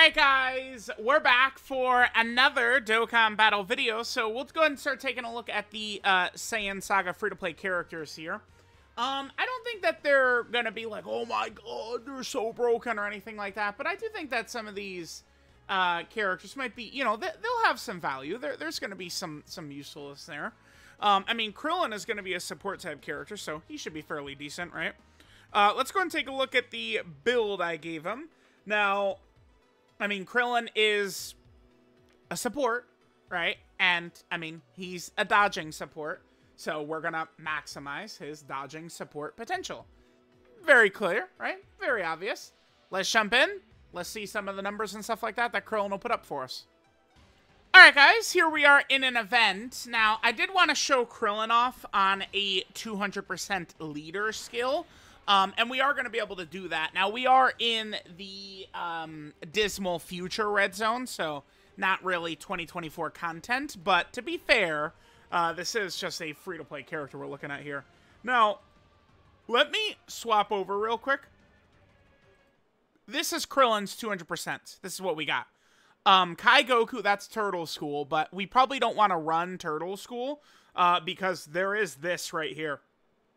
Alright guys, we're back for another Dokkan battle video, so we'll go ahead and start taking a look at the SAIYAN Saga free-to-play characters here. I don't think that they're gonna be like, oh my god, they're so broken or anything like that, but I do think that some of these characters might be, you know, they'll have some value. There's gonna be some usefulness there. I mean, Krillin is gonna be a support type character, so he should be fairly decent, right? Let's go and take a look at the build I gave him. Now, I mean, Krillin is a support, right? And, I mean, he's a dodging support. So we're going to maximize his dodging support potential. Very clear, right? Very obvious. Let's jump in. Let's see some of the numbers and stuff like that Krillin will put up for us. Alright, guys. Here we are in an event. Now, I did want to show Krillin off on a 200% leader skill. And we are going to be able to do that. Now, we are in the dismal future red zone, so not really 2024 content. But to be fair, this is just a free-to-play character we're looking at here. Now, let me swap over real quick. This is Krillin's 200%. This is what we got. Kai Goku, that's Turtle School, but we probably don't want to run Turtle School because there is this right here.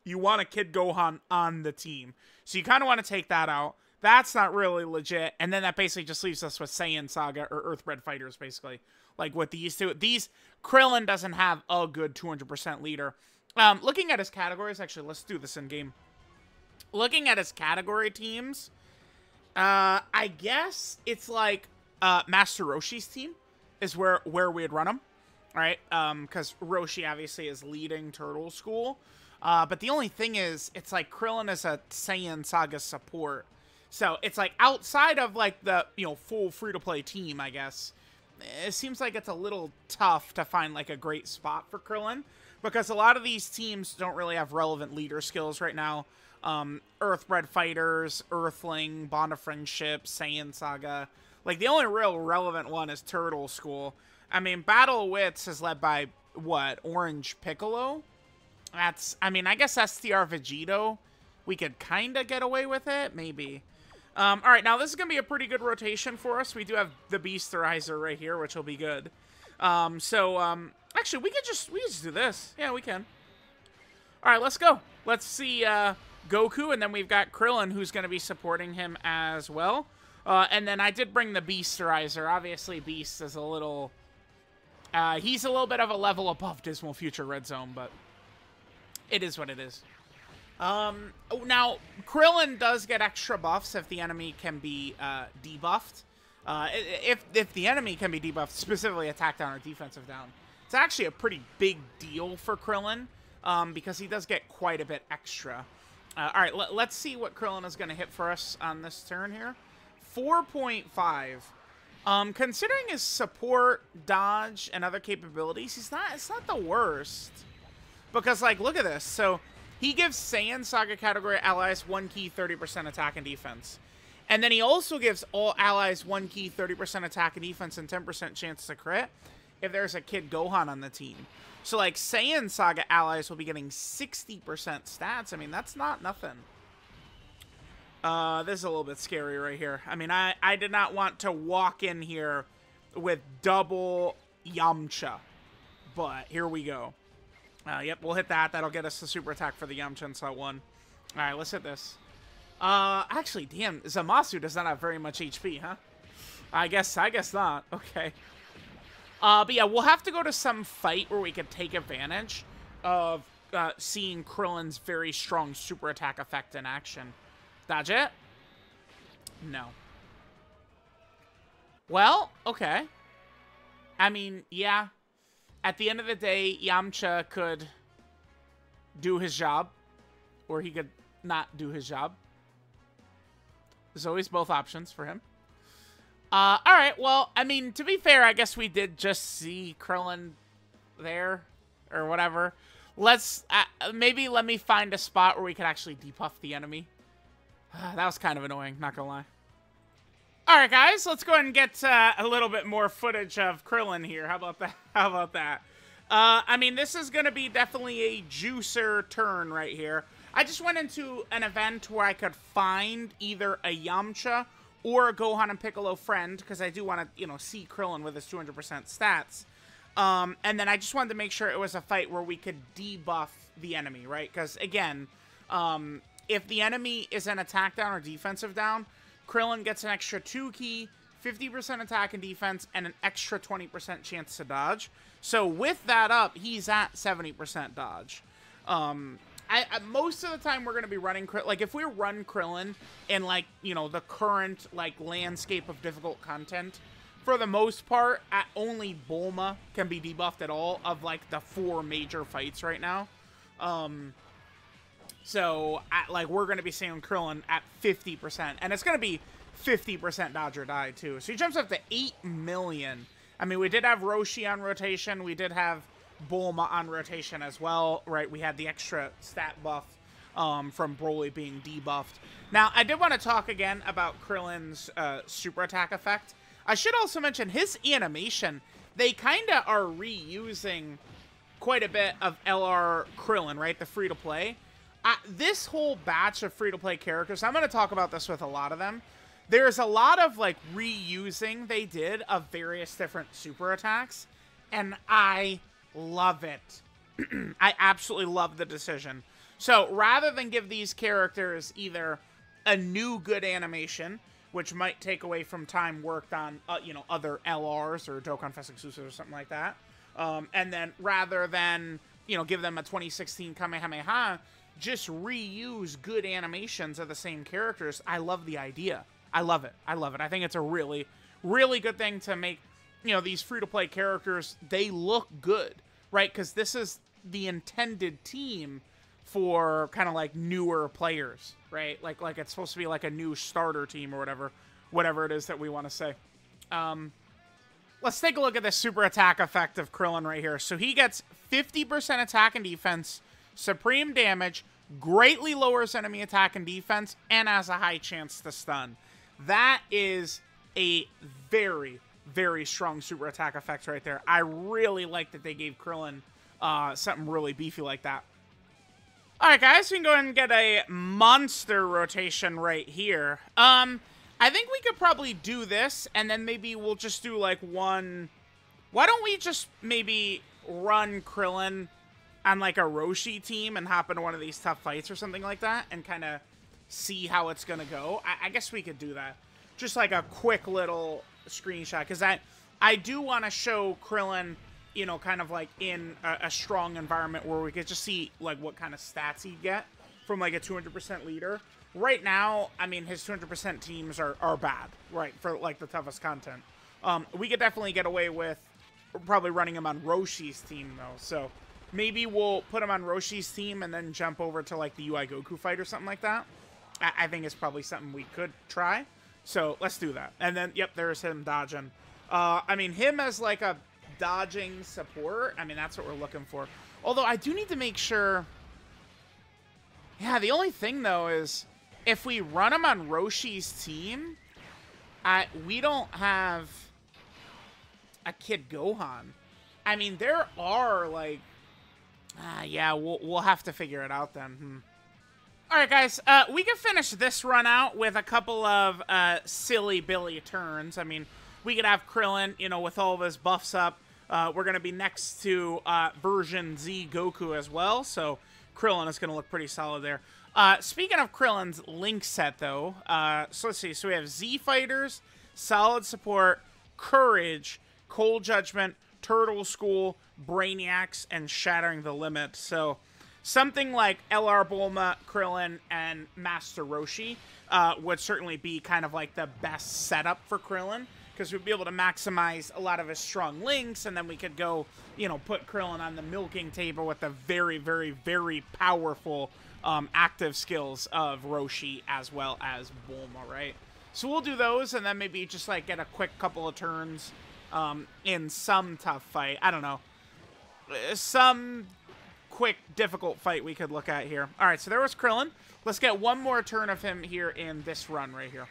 You want a Kid Gohan on the team. So you kind of want to take that out. That's not really legit. And then that basically just leaves us with SAIYAN Saga or Earthbred Fighters, basically. Like with these two. Krillin doesn't have a good 200% leader. Looking at his categories, actually, let's do this in game. Looking at his category teams, I guess it's like Master Roshi's team is where we'd run him. Right? Because Roshi obviously is leading Turtle School. But the only thing is, it's like Krillin is a SAIYAN Saga support. So it's like outside of like the, you know, full free-to-play team, I guess. It seems like it's a little tough to find like a great spot for Krillin. Because a lot of these teams don't really have relevant leader skills right now. Earthbred Fighters, Earthling, Bond of Friendship, SAIYAN Saga. Like the only real relevant one is Turtle School. I mean, Battle of Wits is led by, what, Orange Piccolo? That's, I mean, I guess STR Vegito, we could kind of get away with it, maybe. Alright, now this is going to be a pretty good rotation for us. We do have the Beasterizer right here, which will be good. Actually, we could just do this. Yeah, we can. Alright, let's go. Let's see Goku, and then we've got Krillin, who's going to be supporting him as well. And then I did bring the Beasterizer. Obviously, Beast is a little... he's a little bit of a level above Dismal Future Red Zone, but... it is what it is. Now, Krillin does get extra buffs if the enemy can be debuffed. If the enemy can be debuffed, specifically attack down or defensive down. It's actually a pretty big deal for Krillin because he does get quite a bit extra. Alright, let's see what Krillin is going to hit for us on this turn here. 4.5. Considering his support, dodge, and other capabilities, it's not the worst. Because, like, look at this. So, he gives SAIYAN Saga category allies 1 key 30% attack and defense. And then he also gives all allies 1 key 30% attack and defense and 10% chance to crit if there's a Kid Gohan on the team. So, like, SAIYAN Saga allies will be getting 60% stats. I mean, that's not nothing. This is a little bit scary right here. I mean, I did not want to walk in here with double Yamcha. But here we go. Yep, we'll hit that. That'll get us the super attack for the Yamcha in slot 1. Alright, let's hit this. Actually, damn, Zamasu does not have very much HP, huh? I guess not. Okay. But yeah, we'll have to go to some fight where we could take advantage of seeing Krillin's very strong super attack effect in action. Dodge it? No. Well, okay. I mean, yeah. At the end of the day, Yamcha could do his job, or he could not do his job. There's always both options for him. Alright, well, I mean, to be fair, I guess we did just see Krillin there, or whatever. Let's, maybe let me find a spot where we could actually depuff the enemy. That was kind of annoying, not gonna lie. Alright, guys, let's go ahead and get a little bit more footage of Krillin here. How about that? How about that? I mean, this is going to be definitely a juicer turn right here. I just went into an event where I could find either a Yamcha or Gohan and Piccolo friend, because I do want to, you know, see Krillin with his 200% stats. And then I just wanted to make sure it was a fight where we could debuff the enemy, right? Because, again, if the enemy is an attack down or defensive down, Krillin gets an extra 2 ki, 50% attack and defense, and an extra 20% chance to dodge. So with that up, he's at 70% dodge. Most of the time we're going to be running, like, if we run Krillin in, like, you know, the current, like, landscape of difficult content, for the most part, only Bulma can be debuffed at all of, like, the 4 major fights right now. So, like, we're going to be seeing Krillin at 50%, and it's going to be 50% dodge or die, too. So he jumps up to 8 million. I mean, we did have Roshi on rotation. We did have Bulma on rotation as well, right? We had the extra stat buff from Broly being debuffed. Now, I did want to talk again about Krillin's super attack effect. I should also mention his animation. They kind of are reusing quite a bit of LR Krillin, right? The free-to-play. This whole batch of free-to-play characters, I'm going to talk about this with a lot of them. There's a lot of, like, reusing they did of various different super attacks, and I love it. I absolutely love the decision. So, rather than give these characters either a new good animation, which might take away from time worked on, you know, other LRs or Dokkan Fest exclusives or something like that, and then rather than, you know, give them a 2016 Kamehameha, just reuse good animations of the same characters. I love the idea. I love it. I love it. I think it's a really, really good thing to make, you know, these free-to-play characters, they look good, right? Because this is the intended team for kind of like newer players, right? Like it's supposed to be like a new starter team or whatever it is that we want to say. Let's take a look at the super attack effect of Krillin right here. So he gets 50% attack and defense, supreme damage, greatly lowers enemy attack and defense, and has a high chance to stun. That is a very, very strong super attack effect right there. I really like that they gave Krillin something really beefy like that. Alright guys, we can go ahead and get a monster rotation right here. I think we could probably do this, and then maybe we'll just do like one... Why don't we just maybe run Krillin on like a Roshi team and hop into one of these tough fights or something like that, and kind of see how it's gonna go? I guess we could do that. Just like a quick little screenshot, because I do want to show Krillin, you know, kind of like in a strong environment where we could just see like what kind of stats he'd get from like a 200% leader. Right now, I mean, his 200% teams are bad, right, for like the toughest content. We could definitely get away with probably running him on Roshi's team though, so maybe we'll put him on Roshi's team and then jump over to like the UI Goku fight or something like that. I think it's probably something we could try. So let's do that. And then, yep, there's him dodging. I mean, him as like a dodging support, I mean, that's what we're looking for. Although I do need to make sure... Yeah, the only thing though is if we run him on Roshi's team, we don't have a Kid Gohan. I mean, there are like... yeah, we'll have to figure it out then. Alright guys, we can finish this run out with a couple of silly Billy turns. I mean, we could have Krillin, you know, with all of his buffs up. We're going to be next to version Z Goku as well, so Krillin is going to look pretty solid there. Speaking of Krillin's link set, though, so let's see. So we have Z Fighters, Solid Support, Courage, Cold Judgment, Turtle School, Brainiacs, and Shattering the Limit. So something like LR Bulma, Krillin, and Master Roshi would certainly be kind of like the best setup for Krillin, because we'd be able to maximize a lot of his strong links, and then we could go, you know, put Krillin on the milking table with the very, very, very powerful active skills of Roshi as well as Bulma, right? So we'll do those, and then maybe just like get a quick couple of turns in some tough fight. I don't know. Some quick, difficult fight we could look at here. All right, so there was Krillin. Let's get one more turn of him here in this run right here.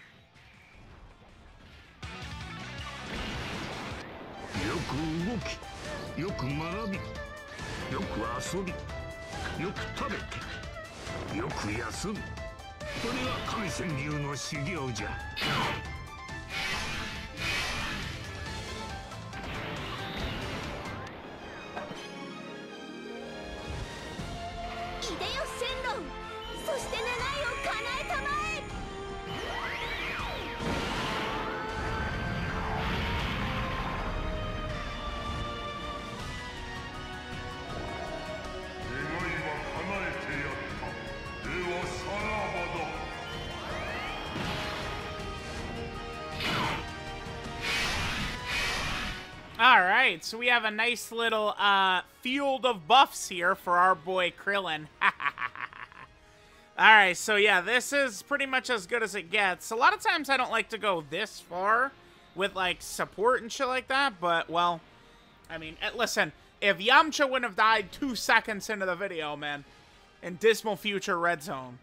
Alright, so we have a nice little field of buffs here for our boy Krillin. Alright, so yeah, this is pretty much as good as it gets. A lot of times I don't like to go this far with, like, support and shit like that, but, well, I mean, listen, if Yamcha wouldn't have died 2 seconds into the video, man, in Dismal Future Red Zone,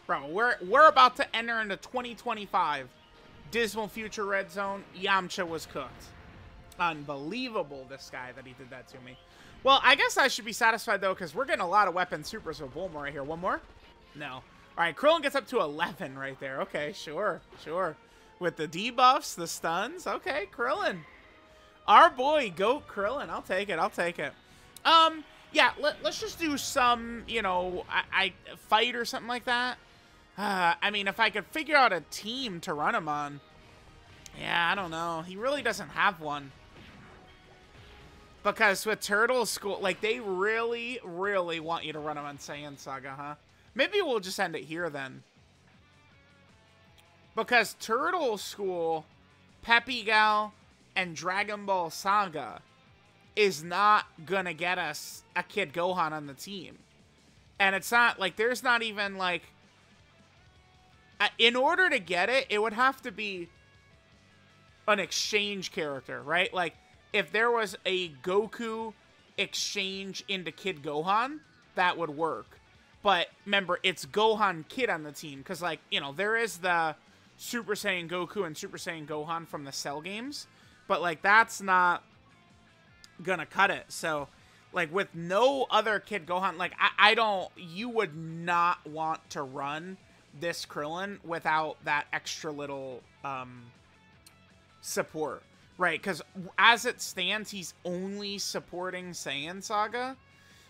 bro, we're about to enter into 2025. Dismal Future Red Zone, Yamcha was cooked. Unbelievable, this guy, that he did that to me. Well, I guess I should be satisfied, though, because we're getting a lot of weapon supers with Bulma right here. One more? No. All right, Krillin gets up to 11 right there. Okay, sure. With the debuffs, the stuns. Okay, Krillin. Our boy, GOAT Krillin. I'll take it. Yeah, let's just do some, you know, I fight or something like that. I mean, if I could figure out a team to run him on. Yeah, I don't know. He really doesn't have one. Because with Turtle School, like, they really, really want you to run him on Saiyan Saga, huh? Maybe we'll just end it here, then. Because Turtle School, Peppy Gal, and Dragon Ball Saga is not gonna get us a Kid Gohan on the team. And it's not, like, there's not even, like... in order to get it, it would have to be an exchange character, right? Like, if there was a Goku exchange into Kid Gohan, that would work. But remember, it's Gohan Kid on the team. Because, like, you know, there is the Super Saiyan Goku and Super Saiyan Gohan from the Cell games. But, like, that's not gonna cut it. So, like, with no other Kid Gohan, like, I don't... You would not want to run this Krillin without that extra little support. Right, because as it stands, he's only supporting Saiyan Saga.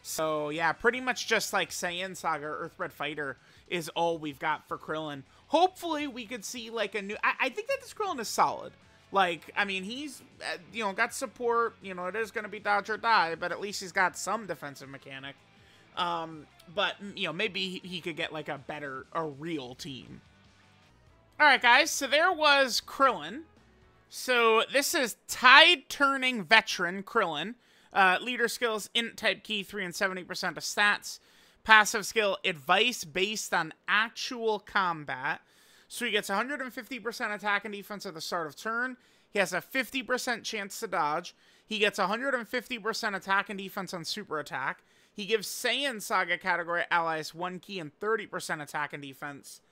So, yeah, pretty much just like Saiyan Saga or Earthbred Fighter is all we've got for Krillin. Hopefully, we could see, like, a new... I think that this Krillin is solid. Like, I mean, he's, you know, got support. You know, it is going to be dodge or die, but at least he's got some defensive mechanic. But, you know, maybe he could get, like, a real team. Alright, guys, so there was Krillin. So, this is Tide-Turning Veteran Krillin. Leader skills, Int type key, 3 and 70% of stats. Passive skill, advice based on actual combat. So, he gets 150% attack and defense at the start of turn. He has a 50% chance to dodge. He gets 150% attack and defense on super attack. He gives Saiyan Saga category allies 1 key and 30% attack and defense.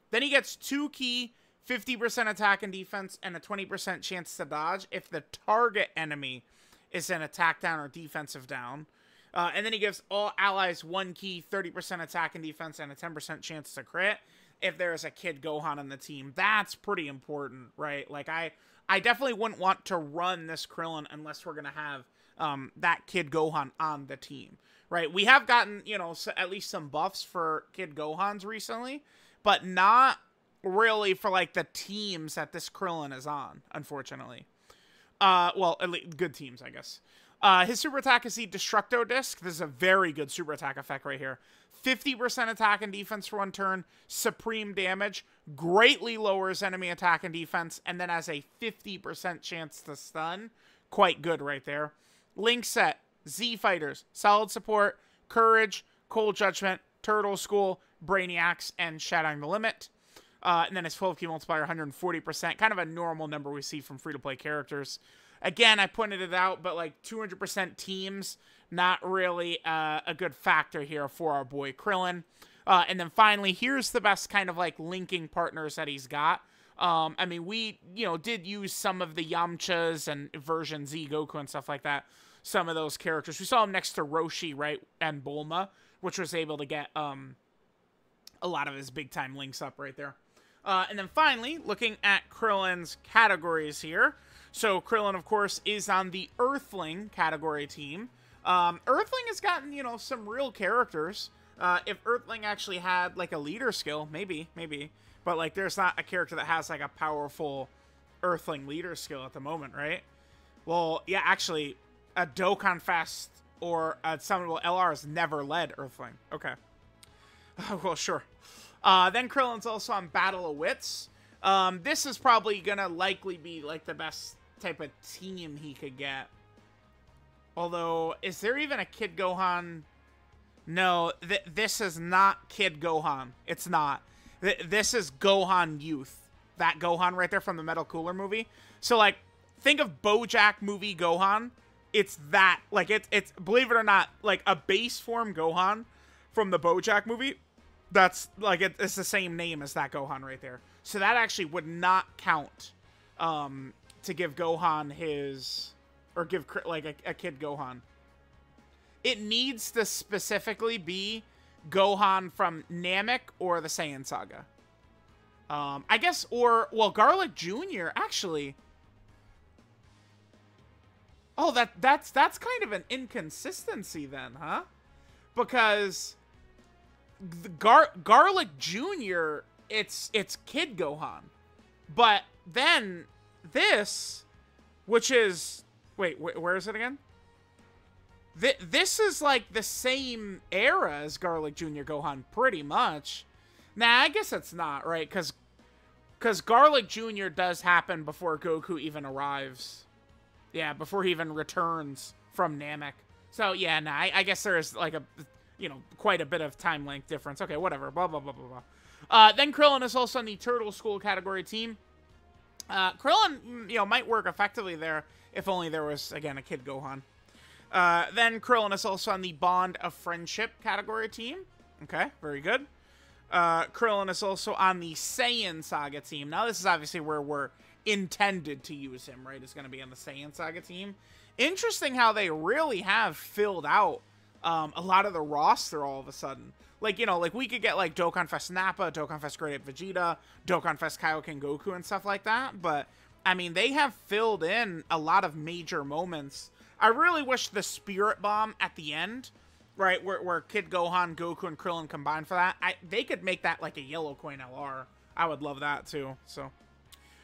Then he gets 2 key, 50% attack and defense, and a 20% chance to dodge if the target enemy is an attack down or defensive down. And then he gives all allies 1 key, 30% attack and defense, and a 10% chance to crit if there is a Kid Gohan on the team. That's pretty important, right? Like, I definitely wouldn't want to run this Krillin unless we're going to have that Kid Gohan on the team, right? We have gotten, you know, at least some buffs for Kid Gohans recently, but not really for, like, the teams that this Krillin is on, unfortunately. Well, at least good teams, I guess. His super attack is the Destructo Disc. This is a very good super attack effect right here. 50% attack and defense for 1 turn. Supreme damage. Greatly lowers enemy attack and defense. And then has a 50% chance to stun. Quite good right there. Link set. Z Fighters. Solid support. Courage. Cold Judgment. Turtle School. Brainiacs. And Shadowing the Limit. And then his 12 key multiplier, 140%. Kind of a normal number we see from free-to-play characters. Again, I pointed it out, but like 200% teams, not really a good factor here for our boy Krillin. And then finally, here's the best kind of like linking partners that he's got. I mean, we, you know, did use some of the Yamchas and version Z Goku and stuff like that. Some of those characters. We saw him next to Roshi, right, and Bulma, which was able to get a lot of his big-time links up right there. And then finally, looking at Krillin's categories here. So Krillin, of course, is on the Earthling category team. Earthling has gotten, you know, some real characters. If Earthling actually had, like, a leader skill, maybe. But, like, there's not a character that has, like, a powerful Earthling leader skill at the moment, right? Well, yeah, actually, a Dokkan Fest or a summonable LR has never led Earthling. Okay. Well, sure. Then Krillin's also on Battle of Wits. This is probably gonna likely be, like, the best type of team he could get. Although, is there even a Kid Gohan? No, this is not Kid Gohan. It's not. This is Gohan Youth. That Gohan right there from the Metal Cooler movie. So, like, think of BoJack movie Gohan. It's that. Like, it's believe it or not, like, a base form Gohan from the BoJack movie. That's, like, it's the same name as that Gohan right there. So that actually would not count to give Gohan his... Or give, like, a Kid Gohan. It needs to specifically be Gohan from Namek or the Saiyan Saga. I guess, or, well, Garlic Jr., actually. Oh, that's kind of an inconsistency then, huh? Because the Garlic Jr., it's Kid Gohan. But then this, which is... Wait, where is it again? This is, like, the same era as Garlic Jr. Gohan, pretty much. Nah, I guess it's not, right? Because Garlic Jr. does happen before Goku even arrives. Yeah, before he even returns from Namek. So, yeah, nah, I guess there is, like, a, you know, quite a bit of time length difference. Okay, whatever, blah, blah, blah, blah, blah. Then Krillin is also on the Turtle School category team. Krillin, you know, might work effectively there if only there was, again, a Kid Gohan. Then Krillin is also on the Bond of Friendship category team. Okay, very good. Krillin is also on the Saiyan Saga team. Now, this is obviously where we're intended to use him, right? It's going to be on the Saiyan Saga team. Interesting how they really have filled out a lot of the roster all of a sudden. Like, you know, like, we could get, like, Dokkan Fest Nappa, Dokkan Fest Great Ape Vegeta, Dokkan Fest Kaioken Goku and stuff like that. But, I mean, they have filled in a lot of major moments. I really wish the Spirit Bomb at the end, right, where Kid Gohan, Goku, and Krillin combine for that, they could make that, like, a yellow coin LR. I would love that, too, so.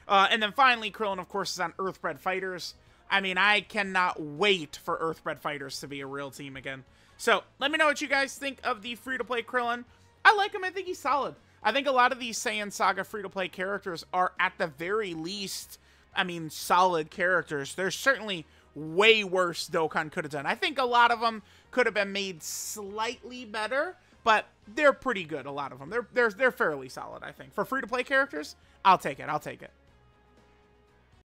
And then finally, Krillin, of course, is on Earthbred Fighters. I mean, I cannot wait for Earthbred Fighters to be a real team again. So, let me know what you guys think of the free-to-play Krillin. I like him. I think he's solid. I think a lot of these Saiyan Saga free-to-play characters are, at the very least, I mean, solid characters. There's certainly way worse Dokkan could have done. I think a lot of them could have been made slightly better, but they're pretty good, a lot of them. They're fairly solid, I think. For free-to-play characters, I'll take it. I'll take it.